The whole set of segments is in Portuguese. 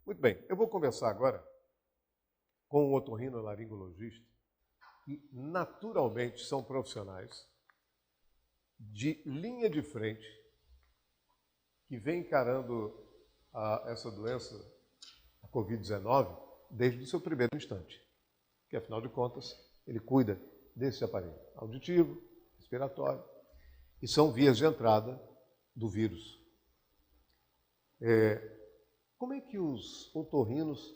Muito bem, eu vou conversar agora com um otorrinolaringologista que naturalmente são profissionais de linha de frente que vem encarando essa doença, a Covid-19, desde o seu primeiro instante. Que, afinal de contas, ele cuida desse aparelho auditivo, respiratório, e são vias de entrada do vírus. Como é que os otorrinos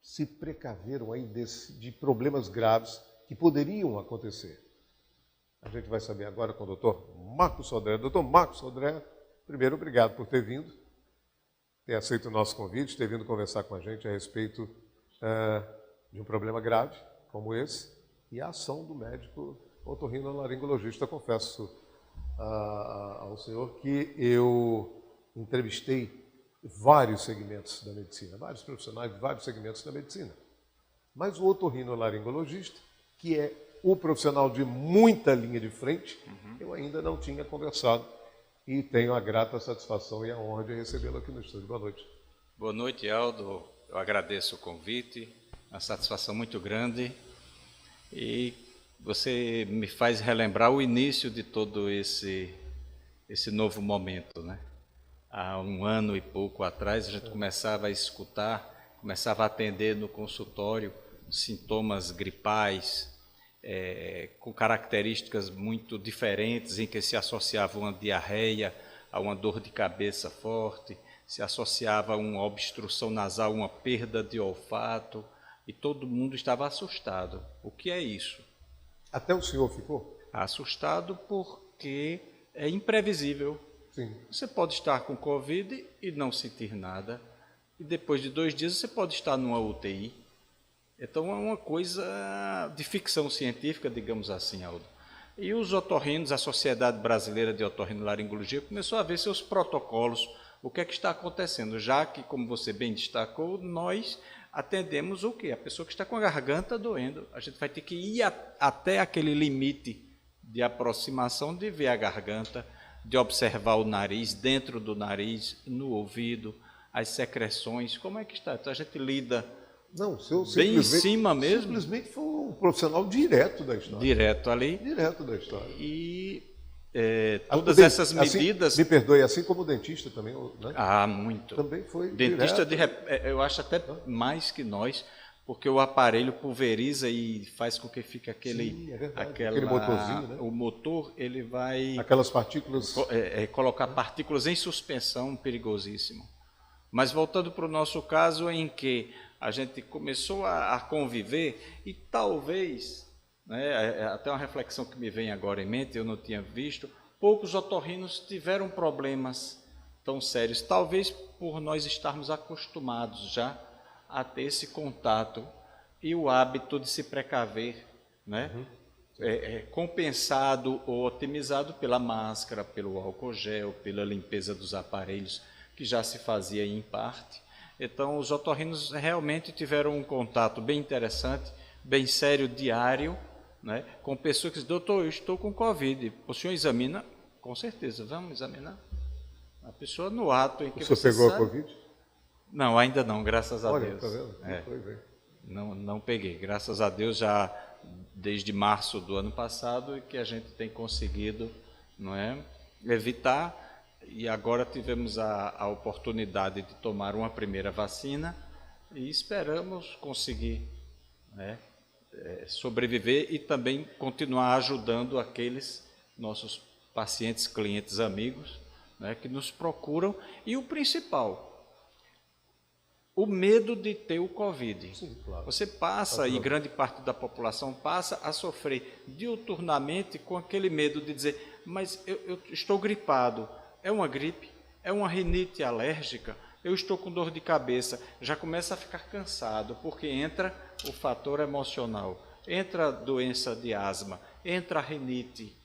se precaveram aí de problemas graves que poderiam acontecer? A gente vai saber agora com o doutor Marcos Sodré. Doutor Marcos Sodré, primeiro, obrigado por ter vindo, ter aceito o nosso convite, ter vindo conversar com a gente a respeito de um problema grave como esse e a ação do médico otorrinolaringologista. Confesso ao senhor que eu entrevistei vários segmentos da medicina, vários profissionais de vários segmentos da medicina. Mas o otorrinolaringologista, que é o profissional de muita linha de frente, eu ainda não tinha conversado e tenho a grata satisfação e a honra de recebê-lo aqui no estúdio. Boa noite. Boa noite, Aldo. Eu agradeço o convite, uma satisfação muito grande e você me faz relembrar o início de todo esse novo momento, né? Há um ano e pouco atrás, a gente começava a escutar, começava a atender no consultório sintomas gripais, com características muito diferentes, em que se associava uma diarreia a uma dor de cabeça forte, se associava a uma obstrução nasal, uma perda de olfato, e todo mundo estava assustado. O que é isso? Até o senhor ficou? Assustado porque é imprevisível. Sim. Você pode estar com Covid e não sentir nada, e depois de 2 dias você pode estar numa UTI. Então é uma coisa de ficção científica, digamos assim, Aldo. E os otorrinos, a Sociedade Brasileira de Otorrinolaringologia, começou a ver seus protocolos, o que é que está acontecendo, já que, como você bem destacou, nós atendemos o quê? A pessoa que está com a garganta doendo. A gente vai ter que ir até aquele limite de aproximação, de ver a garganta, de observar o nariz, dentro do nariz, no ouvido, as secreções, como é que está? Então a gente lida bem em cima mesmo. Simplesmente foi um profissional direto da história. Direto ali. Direto da história. E todas essas medidas... Assim, me perdoe, assim como o dentista também, né? Ah, muito. Também foi dentista direto. Eu acho até mais que nós, porque o aparelho pulveriza e faz com que fique aquele... Sim, aquele motorzinho, né? O motor, ele vai... Aquelas partículas... colocar partículas em suspensão, perigosíssimo. Mas voltando para o nosso caso, em que a gente começou a conviver e talvez, né, até uma reflexão que me vem agora em mente, eu não tinha visto, poucos otorrinos tiveram problemas tão sérios, talvez por nós estarmos acostumados já a ter esse contato e o hábito de se precaver, né? Compensado ou otimizado pela máscara, pelo álcool gel, pela limpeza dos aparelhos, que já se fazia em parte. Então, os otorrinos realmente tiveram um contato bem interessante, bem sério, diário, né, com pessoas que dizem: doutor, eu estou com Covid, o senhor examina? Com certeza, vamos examinar. A pessoa no ato em que você pegou a Covid? Não, ainda não, graças a Olha, Deus. Tá vendo? Não peguei, graças a Deus, já desde março do ano passado que a gente tem conseguido, não é, evitar. E agora tivemos a oportunidade de tomar uma primeira vacina e esperamos conseguir, né, sobreviver e também continuar ajudando aqueles nossos pacientes, clientes, amigos, né, que nos procuram. E o principal, o medo de ter o Covid. Sim, claro. Você passa, e grande parte da população passa a sofrer diuturnamente com aquele medo de dizer: mas eu estou gripado. É uma gripe, é uma rinite alérgica, eu estou com dor de cabeça, já começa a ficar cansado, porque entra o fator emocional, entra a doença de asma, entra a rinite,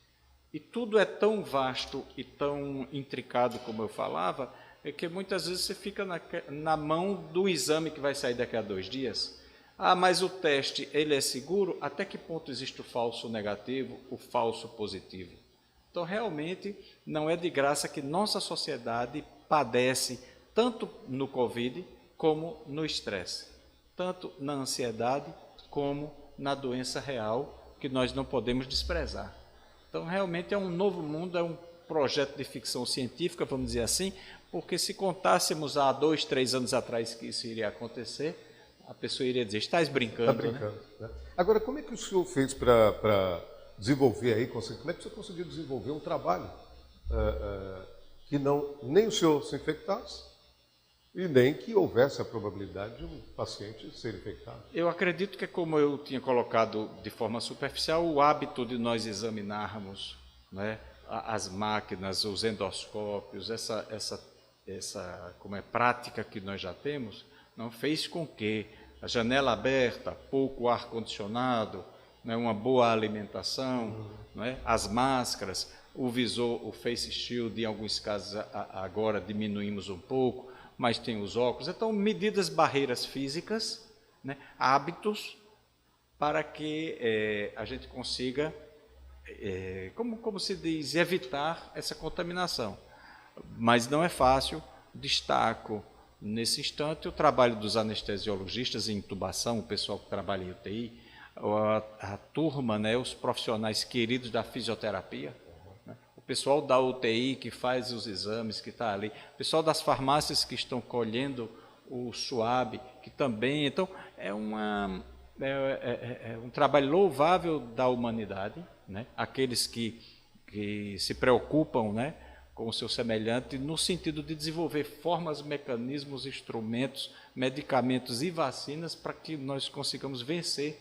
e tudo é tão vasto e tão intricado, como eu falava, que muitas vezes você fica na mão do exame que vai sair daqui a 2 dias. Ah, mas o teste, ele é seguro? Até que ponto existe o falso negativo, o falso positivo? Então, realmente, não é de graça que nossa sociedade padece tanto no Covid como no estresse, tanto na ansiedade como na doença real, que nós não podemos desprezar. Então, realmente é um novo mundo, é um projeto de ficção científica, vamos dizer assim, porque se contássemos há 2, 3 anos atrás que isso iria acontecer, a pessoa iria dizer, estás brincando, Está brincando, né? Agora, como é que o senhor fez para desenvolver aí, como é que você conseguiu desenvolver um trabalho que não, nem o senhor se infectasse e nem que houvesse a probabilidade de um paciente ser infectado? Eu acredito que, como eu tinha colocado de forma superficial, o hábito de nós examinarmos, né, as máquinas, os endoscópios, essa como é, prática que nós já temos, não fez com que a janela aberta, pouco ar-condicionado, né, uma boa alimentação, né, as máscaras, o visor, o face shield, em alguns casos agora diminuímos um pouco, mas tem os óculos. Então, medidas, barreiras físicas, né, hábitos, para que a gente consiga, como se diz, evitar essa contaminação. Mas não é fácil. Destaco, nesse instante, o trabalho dos anestesiologistas em intubação, o pessoal que trabalha em UTI, a turma, né, os profissionais queridos da fisioterapia, né, o pessoal da UTI que faz os exames, que está ali, o pessoal das farmácias que estão colhendo o SUAB, que também. Então, é um trabalho louvável da humanidade, né, aqueles que se preocupam, né, com o seu semelhante, no sentido de desenvolver formas, mecanismos, instrumentos, medicamentos e vacinas para que nós consigamos vencer,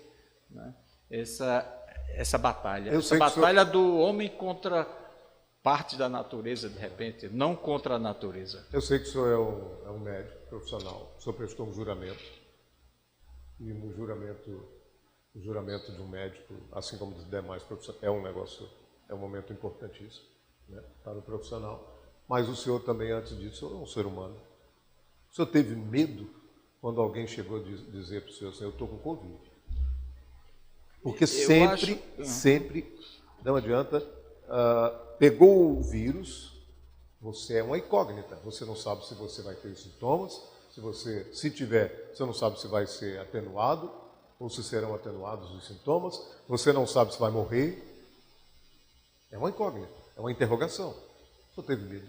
né, essa batalha. Essa batalha do homem contra parte da natureza, de repente, não contra a natureza. Eu sei que o senhor é um médico profissional, o senhor prestou um juramento, e no juramento, o juramento de um médico, assim como dos demais profissionais, é um momento importantíssimo, né, para o profissional. Mas o senhor também, antes disso, é um ser humano. O senhor teve medo quando alguém chegou a dizer para o senhor assim, eu estou com Covid? Porque sempre, não adianta, pegou o vírus, você é uma incógnita, você não sabe se você vai ter os sintomas, se tiver, você não sabe se vai ser atenuado, ou se serão atenuados os sintomas, você não sabe se vai morrer. É uma incógnita, é uma interrogação. O senhor teve medo?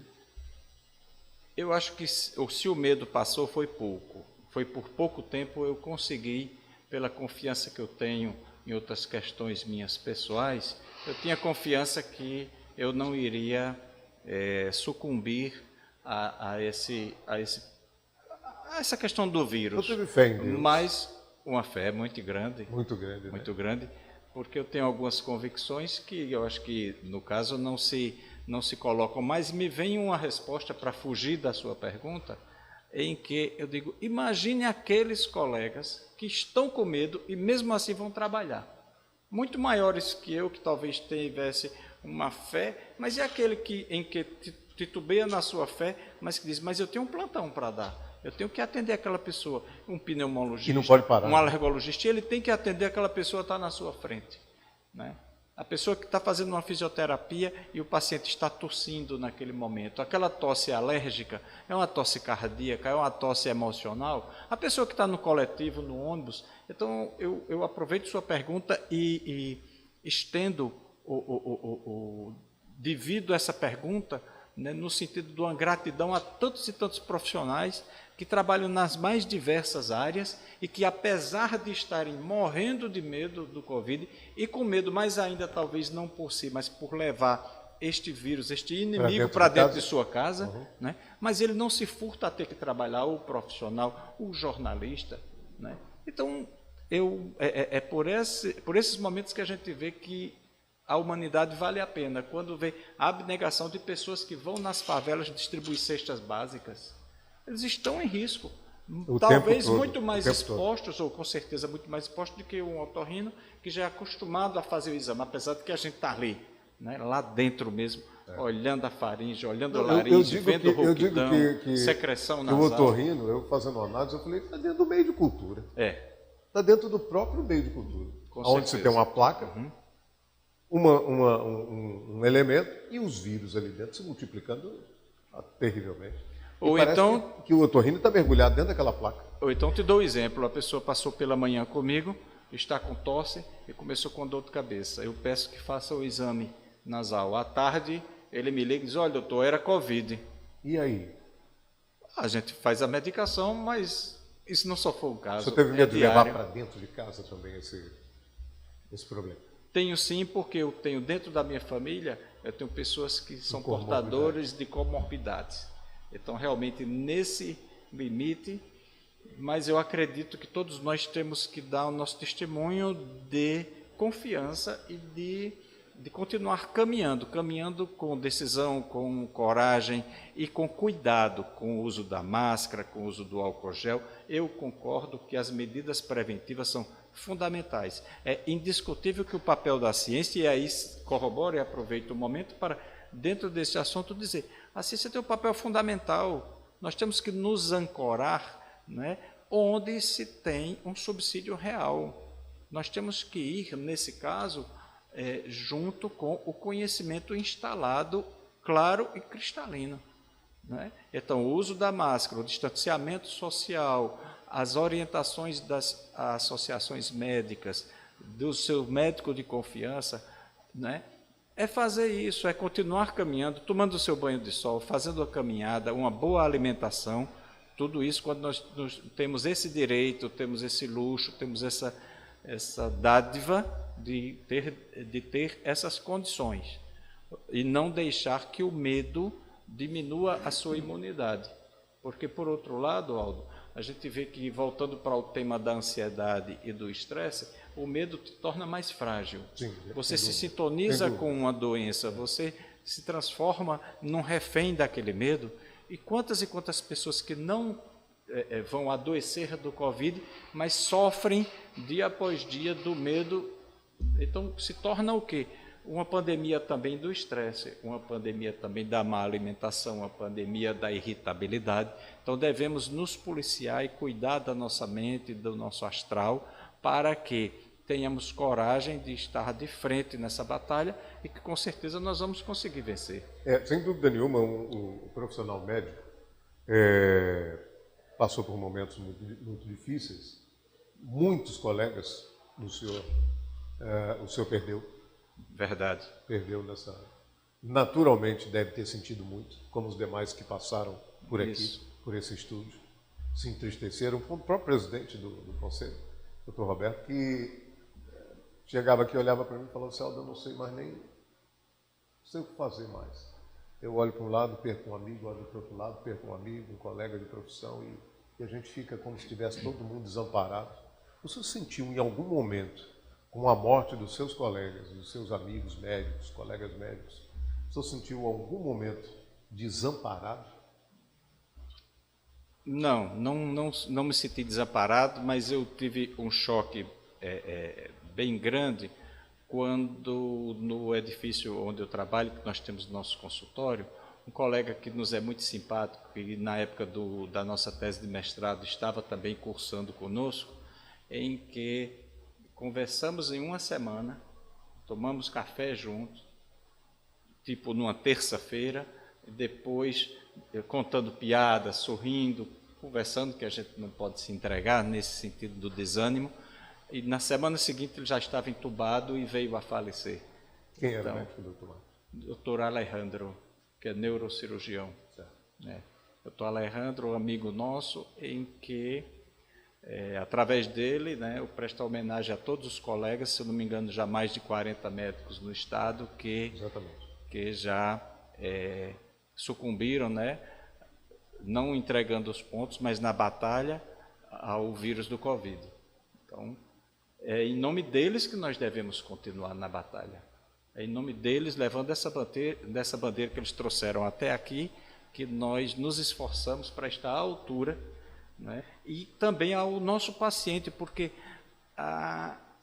Eu acho que se o medo passou, foi pouco. Foi por pouco tempo eu consegui, pela confiança que eu tenho em outras questões minhas pessoais, eu tinha confiança que eu não iria sucumbir a essa questão do vírus. Eu tive fé em Deus. Mas uma fé muito grande. Muito grande, muito né? grande, porque eu tenho algumas convicções que eu acho que, no caso, não se colocam. Mas me vem uma resposta para fugir da sua pergunta, em que eu digo, imagine aqueles colegas que estão com medo e mesmo assim vão trabalhar. Muito maiores que eu, que talvez tivesse uma fé, mas é aquele em que titubeia na sua fé, mas que diz, mas eu tenho um plantão para dar. Eu tenho que atender aquela pessoa, um pneumologista, não pode parar, um alergologista, ele tem que atender aquela pessoa que está na sua frente, né? A pessoa que está fazendo uma fisioterapia e o paciente está tossindo naquele momento. Aquela tosse alérgica é uma tosse cardíaca, é uma tosse emocional. A pessoa que está no coletivo, no ônibus. Então, eu aproveito sua pergunta e estendo, divido essa pergunta, né, no sentido de uma gratidão a tantos e tantos profissionais que trabalham nas mais diversas áreas e que, apesar de estarem morrendo de medo do Covid, e com medo mais ainda, talvez não por si, mas por levar este vírus, este inimigo para dentro de sua casa, né? Mas ele não se furta a ter que trabalhar, o profissional, o jornalista, né? Então, por esses momentos que a gente vê que a humanidade vale a pena, quando vê a abnegação de pessoas que vão nas favelas distribuir cestas básicas. Eles estão em risco, talvez muito mais expostos, ou com certeza muito mais expostos do que um otorrino que já é acostumado a fazer o exame, apesar de que a gente está ali, né, lá dentro mesmo, olhando a faringe, olhando a laringe, vendo rouquidão, secreção nasal. O otorrino, eu fazendo uma análise, eu falei, está dentro do meio de cultura. Está dentro do próprio meio de cultura. Onde você tem uma placa, um elemento, e os vírus ali dentro se multiplicando terrivelmente. Ou parece então, que o otorrino está mergulhado dentro daquela placa. ou então te dou um exemplo, a pessoa passou pela manhã comigo, está com tosse e começou com dor de cabeça. Eu peço que faça o exame nasal. À tarde, ele me liga e diz, olha, doutor, era Covid. E aí? A gente faz a medicação, mas isso não só foi o caso. Você teve medo de diário. levar para dentro de casa também esse problema? Tenho sim, porque eu tenho dentro da minha família, eu tenho pessoas que são comorbidades. portadores de comorbidades. Então, realmente, nesse limite, mas eu acredito que todos nós temos que dar o nosso testemunho de confiança e de continuar caminhando com decisão, com coragem e com cuidado com o uso da máscara, com o uso do álcool gel. Eu concordo que as medidas preventivas são fundamentais. É indiscutível que o papel da ciência, e aí corroboro e aproveito o momento para, dentro desse assunto, dizer, a ciência tem um papel fundamental. Nós temos que nos ancorar, né, onde se tem um subsídio real. Nós temos que ir, nesse caso, junto com o conhecimento instalado, claro e cristalino. Né? Então, o uso da máscara, o distanciamento social, as orientações das associações médicas, do seu médico de confiança, né? É fazer isso, é continuar caminhando, tomando o seu banho de sol, fazendo a caminhada, uma boa alimentação, tudo isso quando nós temos esse direito, temos esse luxo, temos essa dádiva de ter essas condições e não deixar que o medo diminua a sua imunidade. Porque, por outro lado, Aldo, a gente vê que, voltando para o tema da ansiedade e do estresse, o medo te torna mais frágil. Sim, você se sintoniza com uma doença, você se transforma num refém daquele medo. E quantas pessoas que não vão adoecer do Covid, mas sofrem dia após dia do medo. Então, se torna o quê? Uma pandemia também do estresse, uma pandemia também da má alimentação, uma pandemia da irritabilidade. Então, devemos nos policiar e cuidar da nossa mente, do nosso astral, para que tenhamos coragem de estar de frente nessa batalha e que, com certeza, nós vamos conseguir vencer. Sem dúvida nenhuma, o profissional médico passou por momentos muito, muito difíceis. Muitos colegas o senhor perdeu. Verdade. Perdeu nessa... Naturalmente deve ter sentido muito, como os demais que passaram por aqui, Isso. por esse estúdio, se entristeceram. O próprio presidente do Conselho, Dr. Roberto, que chegava aqui, olhava para mim e falava, Celso, eu não sei mais nem... Não sei o que fazer mais. Eu olho para um lado, perco um amigo, olho para o outro lado, perco um amigo, um colega de profissão, e a gente fica como se estivesse todo mundo desamparado. O senhor sentiu em algum momento, com a morte dos seus colegas, dos seus amigos médicos, colegas médicos, o senhor sentiu em algum momento desamparado? Não me senti desamparado, mas eu tive um choque bem grande quando no edifício onde eu trabalho, que nós temos nosso consultório, um colega que nos é muito simpático, que na época da nossa tese de mestrado estava também cursando conosco, em que conversamos em uma semana, tomamos café juntos, tipo numa terça-feira, depois contando piadas, sorrindo, conversando, que a gente não pode se entregar nesse sentido do desânimo, e na semana seguinte ele já estava entubado e veio a falecer. Quem era o médico, doutor? Dr. Alejandro, que é neurocirurgião. Dr. Alejandro, amigo nosso, em que, através dele, né, eu presto homenagem a todos os colegas, se eu não me engano, já mais de 40 médicos no estado que já sucumbiram, né, não entregando os pontos, mas na batalha ao vírus do Covid. Então, é em nome deles que nós devemos continuar na batalha. É em nome deles, levando dessa bandeira que eles trouxeram até aqui, que nós nos esforçamos para estar à altura, né? E também ao nosso paciente, porque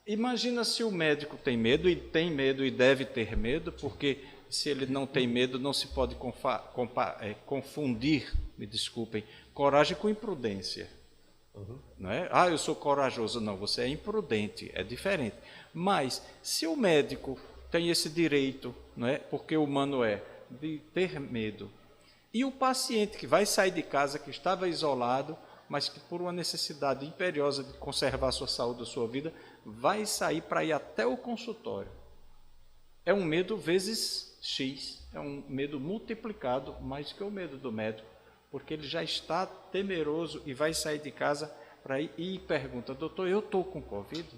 imagina se o médico tem medo e deve ter medo, porque se ele não tem medo, não se pode confundir, me desculpem, coragem com imprudência. Não é? Eu sou corajoso. Não, você é imprudente, é diferente. Mas se o médico tem esse direito, não é? Porque o humano de ter medo, E o paciente que vai sair de casa, que estava isolado, mas que por uma necessidade imperiosa de conservar a sua saúde, a sua vida, vai sair para ir até o consultório. É um medo vezes X, é um medo multiplicado mais que o medo do médico, porque ele já está temeroso e vai sair de casa para ir e pergunta, doutor, eu estou com Covid?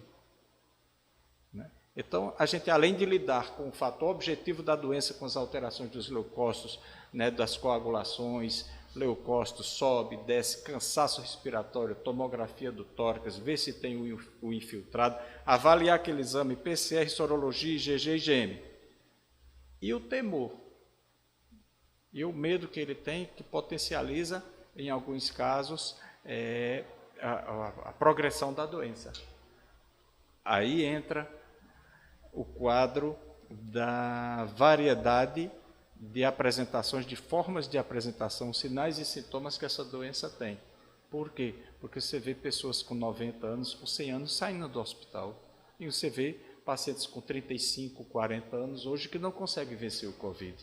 Né? Então, a gente, além de lidar com o fator objetivo da doença, com as alterações dos leucócitos, né, das coagulações, leucócito sobe, desce, cansaço respiratório, tomografia do tórax, ver se tem o infiltrado, avaliar aquele exame PCR, sorologia, IgG e IgM. E o temor, e o medo que ele tem, que potencializa, em alguns casos, a progressão da doença. Aí entra o quadro da variedade de apresentações, de formas de apresentação, sinais e sintomas que essa doença tem. Por quê? Porque você vê pessoas com 90 anos, com 100 anos saindo do hospital. E você vê pacientes com 35, 40 anos hoje que não conseguem vencer o Covid.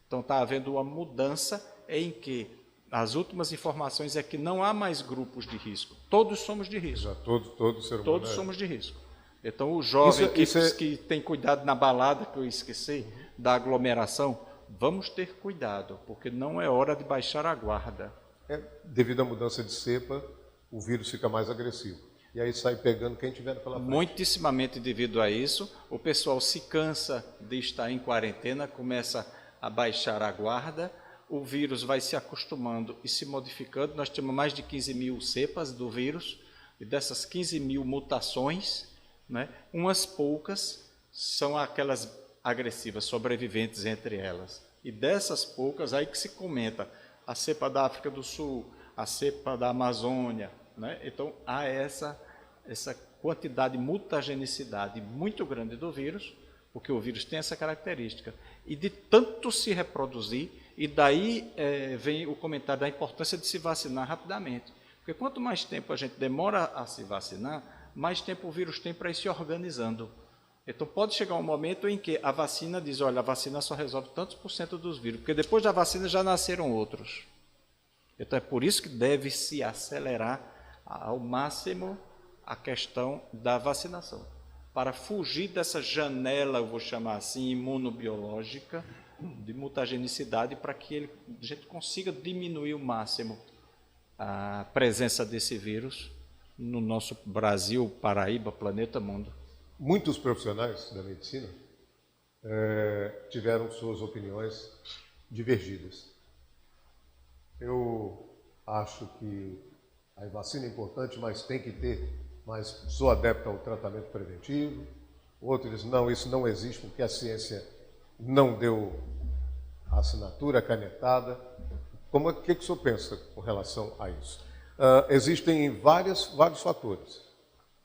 Então está havendo uma mudança em que as últimas informações é que não há mais grupos de risco. Todos somos de risco. Todo ser humano. Todos somos de risco. Então o jovem que tem cuidado na balada, que eu esqueci, da aglomeração, vamos ter cuidado, porque não é hora de baixar a guarda. Devido à mudança de cepa, o vírus fica mais agressivo. E aí sai pegando quem tiver pela frente. Muitíssimamente devido a isso, o pessoal se cansa de estar em quarentena, começa a baixar a guarda, o vírus vai se acostumando e se modificando. Nós temos mais de 15 mil cepas do vírus, e dessas 15 mil mutações, né, umas poucas são aquelas agressivas, sobreviventes entre elas. E dessas poucas, aí que se comenta a cepa da África do Sul, a cepa da Amazônia, né? Então há essa quantidade, mutagenicidade muito grande do vírus, porque o vírus tem essa característica, e de tanto se reproduzir, e daí vem o comentário da importância de se vacinar rapidamente. Porque quanto mais tempo a gente demora a se vacinar, mais tempo o vírus tem para ir se organizando. Então pode chegar um momento em que a vacina diz, olha, a vacina só resolve tantos por cento dos vírus, porque depois da vacina já nasceram outros. Então é por isso que deve se acelerar ao máximo a questão da vacinação, para fugir dessa janela, eu vou chamar assim, imunobiológica, de mutagenicidade, para que a gente consiga diminuir o máximo a presença desse vírus no nosso Brasil, Paraíba, planeta, mundo. Muitos profissionais da medicina tiveram suas opiniões divergidas. Eu acho que a vacina é importante, mas tem que ter, mas sou adepto ao tratamento preventivo. Outros dizem, não, isso não existe porque a ciência não deu a assinatura canetada. O que o senhor pensa com relação a isso? Existem vários fatores.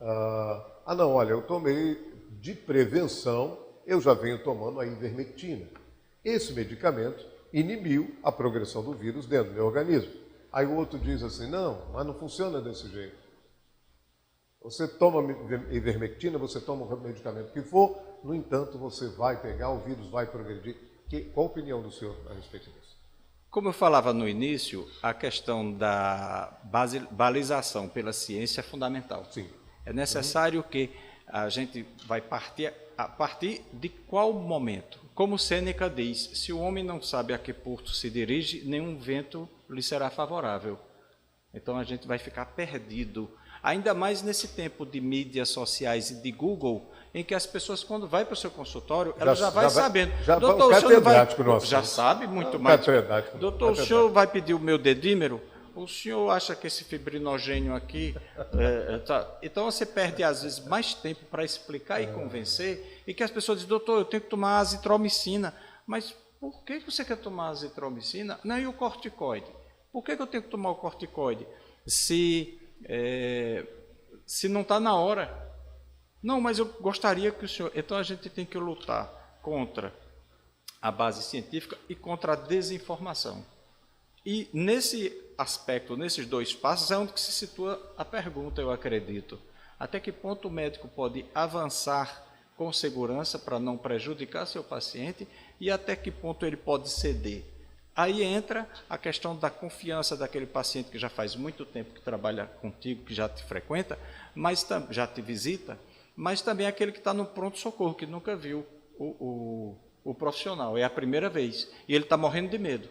Não, olha, eu tomei de prevenção, eu já venho tomando a ivermectina. Esse medicamento inibiu a progressão do vírus dentro do meu organismo. Aí o outro diz assim, não, mas não funciona desse jeito. Você toma ivermectina, você toma o medicamento que for, no entanto, você vai pegar, o vírus vai progredir. Qual a opinião do senhor a respeito disso? Como eu falava no início, a questão da balização pela ciência é fundamental. Sim. É necessário que a gente vai partir a partir de qual momento? Como Sêneca diz, se o homem não sabe a que porto se dirige, nenhum vento lhe será favorável. Então a gente vai ficar perdido. Ainda mais nesse tempo de mídias sociais e de Google, em que as pessoas, quando vai para o seu consultório, ela já vai sabendo. Doutor, o senhor vai, nosso, já sabe muito mais. Doutor, o senhor vai pedir o meu dedímero? O senhor acha que esse fibrinogênio aqui... Então você perde, às vezes, mais tempo para explicar e convencer, e que as pessoas dizem, doutor, eu tenho que tomar azitromicina. Mas por que você quer tomar azitromicina? Não, e o corticoide? Por que eu tenho que tomar o corticoide? Se não está na hora. Não, mas eu gostaria que o senhor... Então a gente tem que lutar contra a base científica e contra a desinformação. E nesse aspecto, nesses dois passos, é onde se situa a pergunta, eu acredito. Até que ponto o médico pode avançar com segurança para não prejudicar seu paciente e até que ponto ele pode ceder? Aí entra a questão da confiança daquele paciente que já faz muito tempo que trabalha contigo, que já te frequenta, mas já te visita, mas também aquele que está no pronto-socorro, que nunca viu o profissional, é a primeira vez, e ele está morrendo de medo.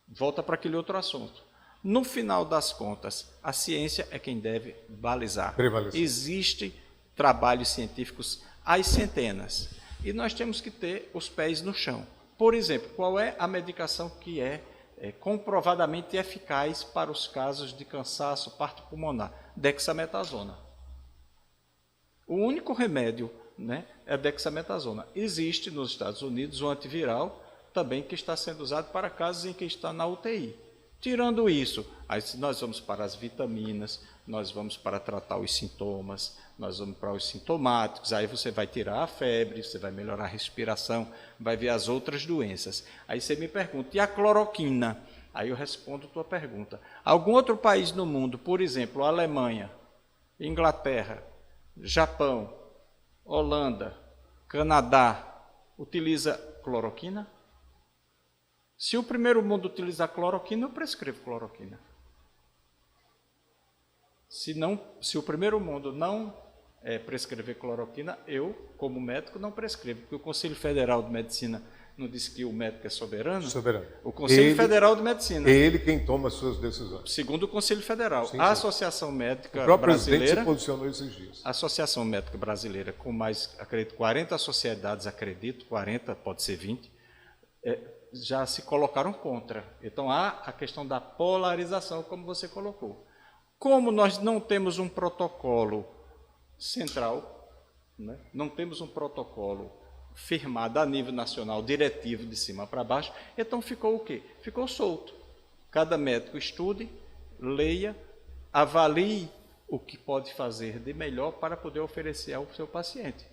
Volta para aquele outro assunto. No final das contas, a ciência é quem deve balizar. Prevalecer. Existem trabalhos científicos às centenas, e nós temos que ter os pés no chão. Por exemplo, qual é a medicação que é comprovadamente eficaz para os casos de cansaço, parto pulmonar? Dexametasona. O único remédio, né, é a dexametasona. Existe nos Estados Unidos um antiviral também que está sendo usado para casos em que está na UTI. Tirando isso, aí nós vamos para as vitaminas, nós vamos para tratar os sintomas, nós vamos para os sintomáticos, aí você vai tirar a febre, você vai melhorar a respiração, vai ver as outras doenças. Aí você me pergunta, e a cloroquina? Aí eu respondo a tua pergunta. Algum outro país no mundo, por exemplo, a Alemanha, Inglaterra, Japão, Holanda, Canadá, utiliza cloroquina? Se o primeiro mundo utilizar cloroquina, eu prescrevo cloroquina. Se o primeiro mundo não prescrever cloroquina, eu, como médico, não prescrevo, porque o Conselho Federal de Medicina não diz que o médico é soberano? Soberano. O Conselho Federal de Medicina. É ele quem toma as suas decisões. Segundo o Conselho Federal. Sim, a sim. Associação Médica O próprio presidente Brasileira... se posicionou esses dias. A Associação Médica Brasileira, com mais, acredito, 40 sociedades, 40, pode ser 20, já se colocaram contra. Então, há a questão da polarização, como você colocou. Como nós não temos um protocolo central, né? Não temos um protocolo firmado a nível nacional, diretivo de cima para baixo, então ficou o quê? Ficou solto. Cada médico estude, leia, avalie o que pode fazer de melhor para poder oferecer ao seu paciente.